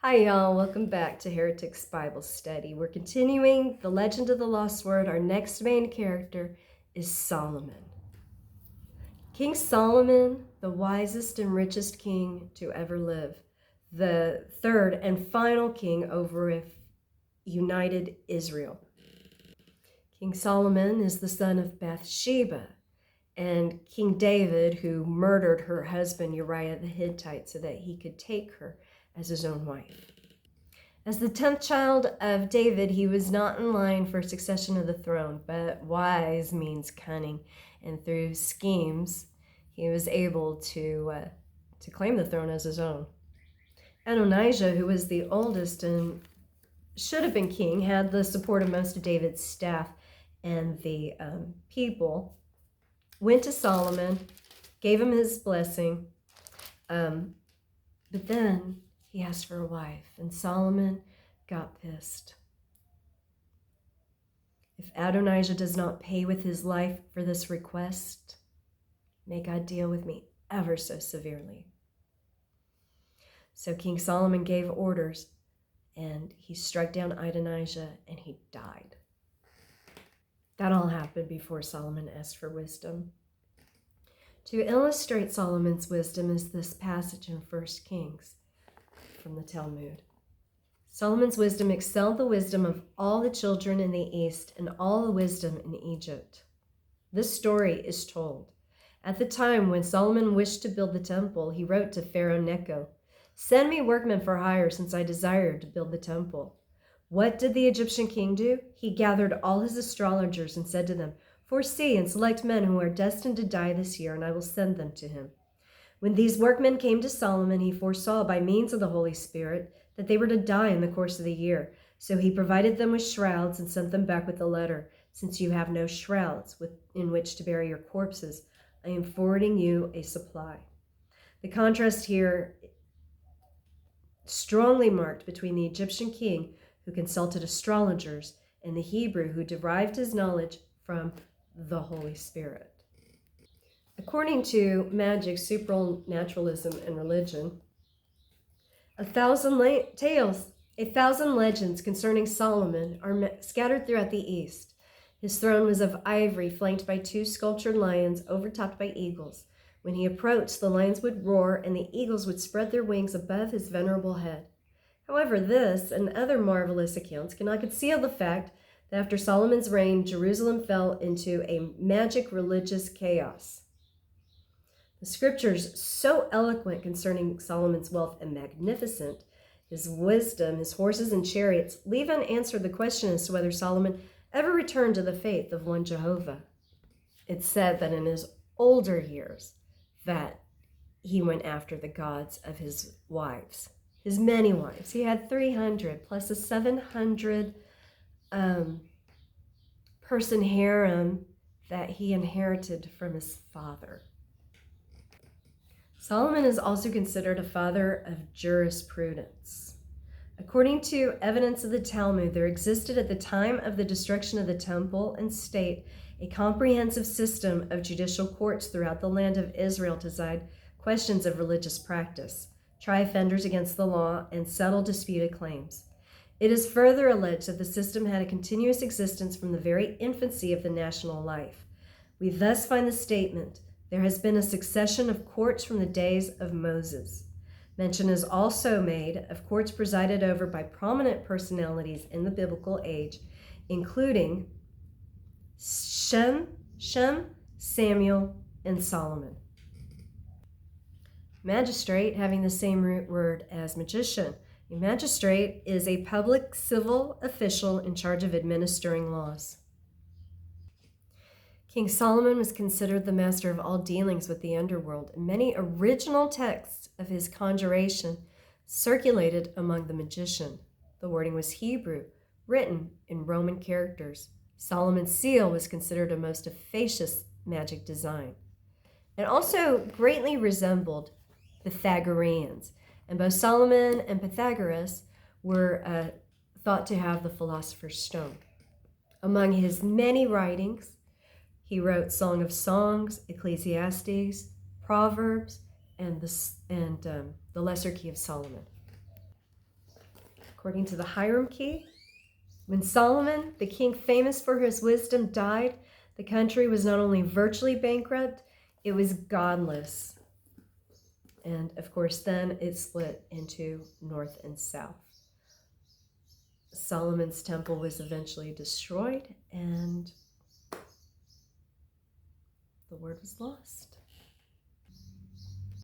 Hi, y'all. Welcome back to Heretics Bible Study. We're continuing the Legend of the Lost Word. Our next main character is Solomon. King Solomon, the wisest and richest king to ever live, the third and final king over a united Israel. King Solomon is the son of Bathsheba and King David, who murdered her husband Uriah the Hittite so that he could take her as his own wife. As the 10th child of David, he was not in line for succession of the throne, but wise means cunning, and through schemes, he was able to claim the throne as his own. Adonijah, who was the oldest and should have been king, had the support of most of David's staff and the people, went to Solomon, gave him his blessing, but then he asked for a wife, and Solomon got pissed. If Adonijah does not pay with his life for this request, may God deal with me ever so severely. So King Solomon gave orders, and he struck down Adonijah, and he died. That all happened before Solomon asked for wisdom. To illustrate Solomon's wisdom is this passage in 1 Kings from the Talmud. Solomon's wisdom excelled the wisdom of all the children in the East and all the wisdom in Egypt. This story is told. At the time when Solomon wished to build the temple, he wrote to Pharaoh Necho, "Send me workmen for hire, since I desire to build the temple." What did the Egyptian king do? He gathered all his astrologers and said to them, "Foresee and select men who are destined to die this year, and I will send them to him." When these workmen came to Solomon, he foresaw by means of the Holy Spirit that they were to die in the course of the year. So he provided them with shrouds and sent them back with a letter. "Since you have no shrouds in which to bury your corpses, I am forwarding you a supply." The contrast here strongly marked between the Egyptian king who consulted astrologers and the Hebrew who derived his knowledge from the Holy Spirit. According to magic, supernaturalism, and religion, a thousand legends concerning Solomon are scattered throughout the East. His throne was of ivory, flanked by 2 sculptured lions, overtopped by eagles. When he approached, the lions would roar, and the eagles would spread their wings above his venerable head. However, this and other marvelous accounts cannot conceal the fact that after Solomon's reign, Jerusalem fell into a magic religious chaos. The scriptures, so eloquent concerning Solomon's wealth and magnificent, his wisdom, his horses and chariots, leave unanswered the question as to whether Solomon ever returned to the faith of one Jehovah. It's said that in his older years that he went after the gods of his wives, his many wives. He had 300 plus a 700 person harem that he inherited from his father. Solomon is also considered a father of jurisprudence. According to evidence of the Talmud, there existed at the time of the destruction of the temple and state a comprehensive system of judicial courts throughout the land of Israel to decide questions of religious practice, try offenders against the law, and settle disputed claims. It is further alleged that the system had a continuous existence from the very infancy of the national life. We thus find the statement, "There has been a succession of courts from the days of Moses." Mention is also made of courts presided over by prominent personalities in the biblical age, including Shem, Samuel, and Solomon. Magistrate, having the same root word as magician. A magistrate is a public civil official in charge of administering laws. King Solomon was considered the master of all dealings with the underworld, and many original texts of his conjuration circulated among the magician. The wording was Hebrew, written in Roman characters. Solomon's seal was considered a most efficacious magic design. It also greatly resembled Pythagoreans, and both Solomon and Pythagoras were thought to have the philosopher's stone. Among his many writings, he wrote Song of Songs, Ecclesiastes, Proverbs, and the Lesser Key of Solomon. according to the hierarchy. When Solomon, the king famous for his wisdom, died, the country was not only virtually bankrupt, it was godless. And of course, then it split into north and south. Solomon's temple was eventually destroyed, and the word was lost.